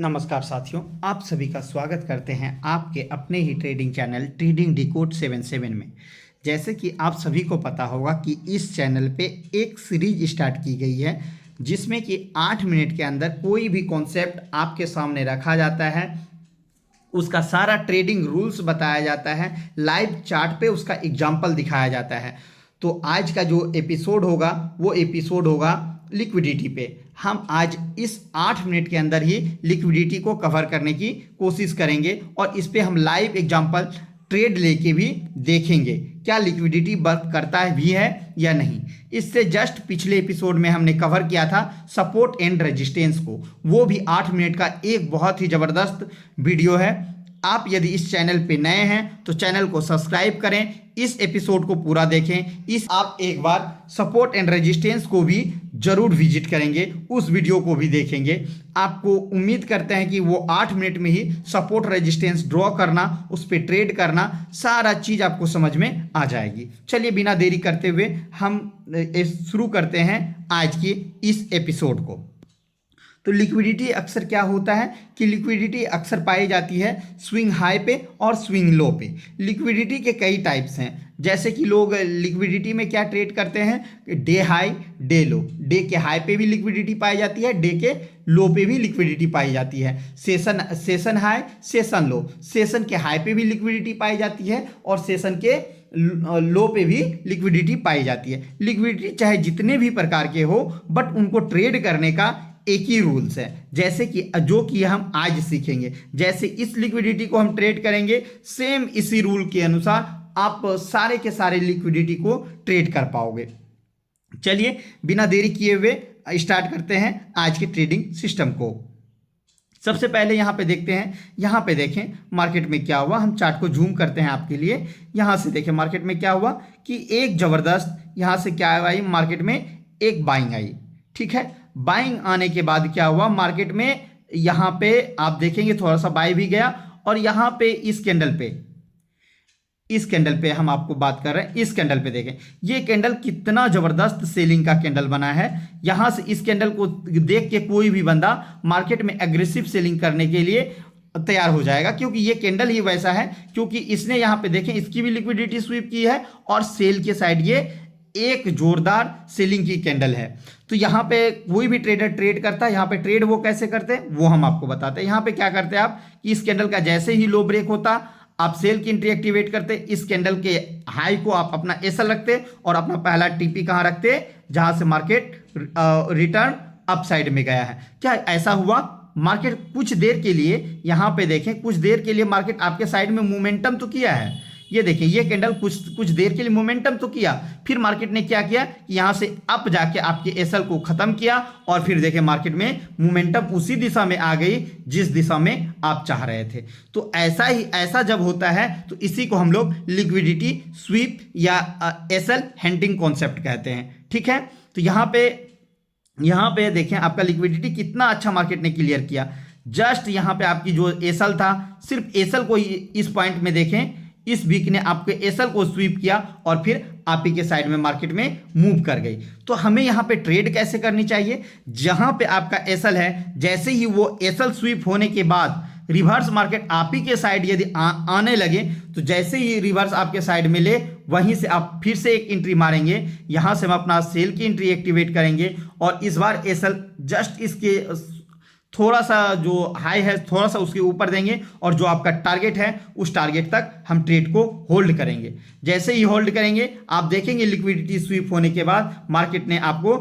नमस्कार साथियों, आप सभी का स्वागत करते हैं आपके अपने ही ट्रेडिंग चैनल ट्रेडिंग डिकोड 77 में। जैसे कि आप सभी को पता होगा कि इस चैनल पे एक सीरीज स्टार्ट की गई है जिसमें कि 8 मिनट के अंदर कोई भी कॉन्सेप्ट आपके सामने रखा जाता है, उसका सारा ट्रेडिंग रूल्स बताया जाता है, लाइव चार्ट पे उसका एग्जाम्पल दिखाया जाता है। तो आज का जो एपिसोड होगा वो एपिसोड होगा लिक्विडिटी पे। हम आज इस 8 मिनट के अंदर ही लिक्विडिटी को कवर करने की कोशिश करेंगे और इस पे हम लाइव एग्जांपल ट्रेड लेके भी देखेंगे क्या लिक्विडिटी वर्क करता है भी है या नहीं। इससे जस्ट पिछले एपिसोड में हमने कवर किया था सपोर्ट एंड रेजिस्टेंस को, वो भी 8 मिनट का एक बहुत ही ज़बरदस्त वीडियो है। आप यदि इस चैनल पे नए हैं तो चैनल को सब्सक्राइब करें, इस एपिसोड को पूरा देखें। इस आप एक बार सपोर्ट एंड रेजिस्टेंस को भी जरूर विजिट करेंगे, उस वीडियो को भी देखेंगे। आपको उम्मीद करते हैं कि वो 8 मिनट में ही सपोर्ट रेजिस्टेंस ड्रॉ करना, उस पर ट्रेड करना, सारा चीज़ आपको समझ में आ जाएगी। चलिए बिना देरी करते हुए हम शुरू करते हैं आज की इस एपिसोड को। तो लिक्विडिटी अक्सर क्या होता है कि लिक्विडिटी अक्सर पाई जाती है स्विंग हाई पे और स्विंग लो पे। लिक्विडिटी के कई टाइप्स हैं, जैसे कि लोग लिक्विडिटी में क्या ट्रेड करते हैं, डे हाई डे लो। डे के हाई पे भी लिक्विडिटी पाई जाती है, डे के लो पे भी लिक्विडिटी पाई जाती है। सेशन हाई सेशन लो, सेशन के हाई पे भी लिक्विडिटी पाई जाती है और सेशन के लो पे भी लिक्विडिटी पाई जाती है। लिक्विडिटी चाहे जितने भी प्रकार के हो बट उनको ट्रेड करने का एक ही रूल्स है, जैसे कि जो कि हम आज सीखेंगे। जैसे इस लिक्विडिटी को हम ट्रेड करेंगे, सेम इसी रूल के अनुसार आप सारे के सारे लिक्विडिटी को ट्रेड कर पाओगे। चलिए बिना देरी किए हुए स्टार्ट करते हैं आज के ट्रेडिंग सिस्टम को। सबसे पहले यहाँ पे देखते हैं, यहाँ पे देखें मार्केट में क्या हुआ। हम चार्ट को जूम करते हैं आपके लिए। यहाँ से देखें मार्केट में क्या हुआ कि एक जबरदस्त यहाँ से क्या आई, मार्केट में एक बाइंग आई। ठीक है, बाइंग आने के बाद क्या हुआ मार्केट में, यहाँ पे आप देखेंगे थोड़ा सा बाय भी गया और यहाँ पे इस कैंडल पे हम आपको बात कर रहे हैं। इस कैंडल पे देखें, ये कैंडल कितना जबरदस्त सेलिंग का कैंडल बना है। यहां से इस कैंडल को देख के कोई भी बंदा मार्केट में एग्रेसिव सेलिंग करने के लिए तैयार हो जाएगा, क्योंकि ये कैंडल ही वैसा है। क्योंकि इसने यहाँ पे देखें इसकी भी लिक्विडिटी स्वीप की है और सेल के साइड ये एक जोरदार सेलिंग की कैंडल है। तो यहाँ पे कोई भी ट्रेडर ट्रेड करता है, यहाँ पे ट्रेड वो कैसे करते हैं वो हम आपको बताते हैं। यहाँ पे क्या करते हैं आप कि इस कैंडल का जैसे ही लो ब्रेक होता आप सेल की एंट्री एक्टिवेट करते, इस कैंडल के हाई को आप अपना एसएल रखते और अपना पहला टीपी कहाँ रखते, जहां से मार्केट रिटर्न अप साइड में गया है। क्या ऐसा हुआ, मार्केट कुछ देर के लिए यहाँ पे देखें, कुछ देर के लिए मार्केट आपके साइड में मोमेंटम तो किया है। ये देखिए ये कैंडल कुछ देर के लिए मोमेंटम तो किया, फिर मार्केट ने क्या किया कि यहाँ से अप जाके आपके एसएल को खत्म किया और फिर देखिए मार्केट में मोमेंटम उसी दिशा में आ गई जिस दिशा में आप चाह रहे थे। तो ऐसा जब होता है तो इसी को हम लोग लिक्विडिटी स्वीप या एसएल हैंटिंग कॉन्सेप्ट कहते हैं। ठीक है, तो यहाँ पे देखें आपका लिक्विडिटी कितना अच्छा मार्केट ने क्लियर किया। जस्ट यहाँ पे आपकी जो एसएल था, सिर्फ एसएल को इस पॉइंट में देखें, इस वीक ने आपके एसएल को स्वीप किया और फिर आप ही के साइड में मार्केट में मूव कर गई। तो हमें यहाँ पे ट्रेड कैसे करनी चाहिए, जहां पे आपका एसएल है, जैसे ही वो एसएल स्वीप होने के बाद रिवर्स मार्केट आप ही के साइड यदि आने लगे तो जैसे ही रिवर्स आपके साइड में ले, वहीं से आप फिर से एक एंट्री मारेंगे। यहां से हम अपना सेल की एंट्री एक्टिवेट करेंगे और इस बार एसएल जस्ट इसके थोड़ा सा जो हाई है थोड़ा सा उसके ऊपर देंगे और जो आपका टारगेट है उस टारगेट तक हम ट्रेड को होल्ड करेंगे। जैसे ही होल्ड करेंगे आप देखेंगे लिक्विडिटी स्वीप होने के बाद मार्केट ने आपको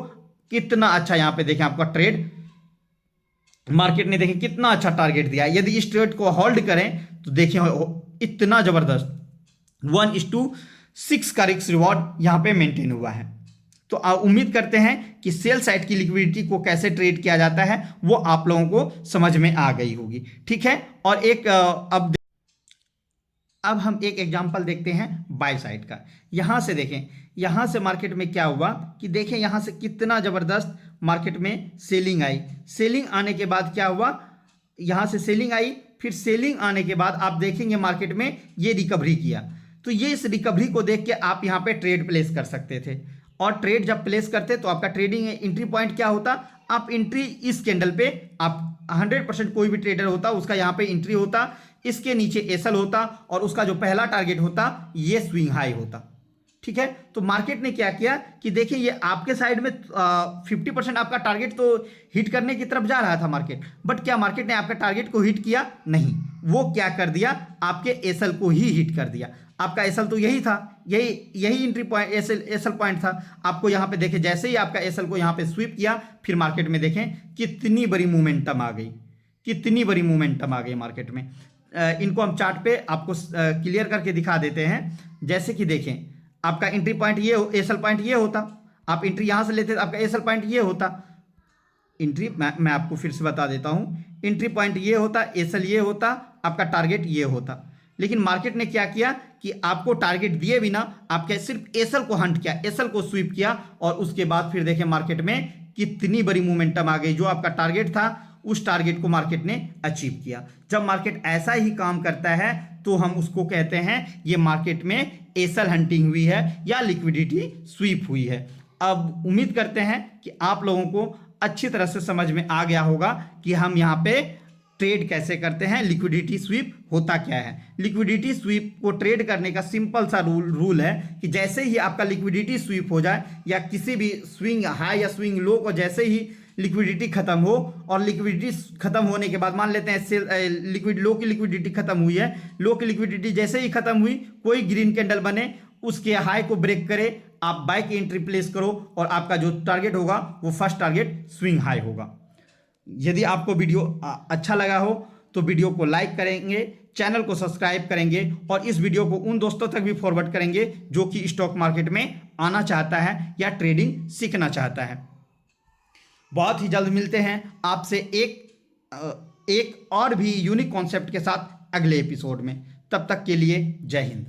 कितना अच्छा, यहाँ पे देखें आपका ट्रेड, मार्केट ने देखें कितना अच्छा टारगेट दिया। यदि इस ट्रेड को होल्ड करें तो देखें इतना जबरदस्त 1:6 का रिस्क रिवॉर्ड यहाँ पे मेंटेन हुआ है। तो उम्मीद करते हैं कि सेल साइड की लिक्विडिटी को कैसे ट्रेड किया जाता है वो आप लोगों को समझ में आ गई होगी। ठीक है, और अब हम एक एग्जांपल देखते हैं बाय साइड का। यहां से देखें, यहां से मार्केट में क्या हुआ कि देखें यहां से कितना जबरदस्त मार्केट में सेलिंग आई। सेलिंग आने के बाद क्या हुआ, यहां से सेलिंग आई, फिर सेलिंग आने के बाद आप देखेंगे मार्केट में ये रिकवरी किया। तो ये इस रिकवरी को देख के आप यहाँ पे ट्रेड प्लेस कर सकते थे और ट्रेड जब प्लेस करते तो आपका ट्रेडिंग एंट्री पॉइंट क्या होता, आप एंट्री इस कैंडल पे, आप 100% कोई भी ट्रेडर होता उसका यहाँ पे एंट्री होता, इसके नीचे एसएल होता और उसका जो पहला टारगेट होता ये स्विंग हाई होता। ठीक है, तो मार्केट ने क्या किया कि देखिए ये आपके साइड में 50% आपका टारगेट तो हिट करने की तरफ जा रहा था मार्केट, बट क्या मार्केट ने आपका टारगेट को हिट किया? नहीं, वो क्या कर दिया, आपके एसएल को ही हिट कर दिया। आपका एसएल तो यही था, यही एंट्री पॉइंट एसएल पॉइंट था। आपको यहाँ पे देखें जैसे ही आपका एसएल को यहाँ पे स्वीप किया, फिर मार्केट में देखें कितनी बड़ी मोमेंटम आ गई, कितनी बड़ी मोमेंटम आ गई मार्केट में। इनको हम चार्ट पे आपको क्लियर करके दिखा देते हैं। जैसे कि देखें आपका एंट्री पॉइंट ये, एसएल पॉइंट ये होता, आप एंट्री यहां से लेते आपका एसएल पॉइंट ये होता। एंट्री मैं आपको फिर से बता देता हूं, एंट्री पॉइंट ये होता, एसएल ये होता, आपका टारगेट ये होता। लेकिन मार्केट ने क्या किया कि आपको टारगेट दिए बिना आपके सिर्फ एसएल को हंट किया, एसएल को स्वीप किया और उसके बाद फिर देखें मार्केट में कितनी बड़ी मोमेंटम आ गई। जो आपका टारगेट था उस टारगेट को मार्केट ने अचीव किया। जब मार्केट ऐसा ही काम करता है तो हम उसको कहते हैं ये मार्केट में एसएल हंटिंग हुई है या लिक्विडिटी स्वीप हुई है। अब उम्मीद करते हैं कि आप लोगों को अच्छी तरह से समझ में आ गया होगा कि हम यहाँ पे ट्रेड कैसे करते हैं, लिक्विडिटी स्वीप होता क्या है। लिक्विडिटी स्वीप को ट्रेड करने का सिंपल सा रूल है कि जैसे ही आपका लिक्विडिटी स्वीप हो जाए या किसी भी स्विंग हाई या स्विंग लो को जैसे ही लिक्विडिटी खत्म हो, और लिक्विडिटी खत्म होने के बाद मान लेते हैं लो की लिक्विडिटी खत्म हुई है, लो की लिक्विडिटी जैसे ही खत्म हुई कोई ग्रीन कैंडल बने, उसके हाई को ब्रेक करे, आप बाय की एंट्री प्लेस करो और आपका जो टारगेट होगा वो फर्स्ट टारगेट स्विंग हाई होगा। यदि आपको वीडियो अच्छा लगा हो तो वीडियो को लाइक करेंगे, चैनल को सब्सक्राइब करेंगे और इस वीडियो को उन दोस्तों तक भी फॉरवर्ड करेंगे जो कि स्टॉक मार्केट में आना चाहता है या ट्रेडिंग सीखना चाहता है। बहुत ही जल्द मिलते हैं आपसे एक और भी यूनिक कॉन्सेप्ट के साथ अगले एपिसोड में। तब तक के लिए जय हिंद।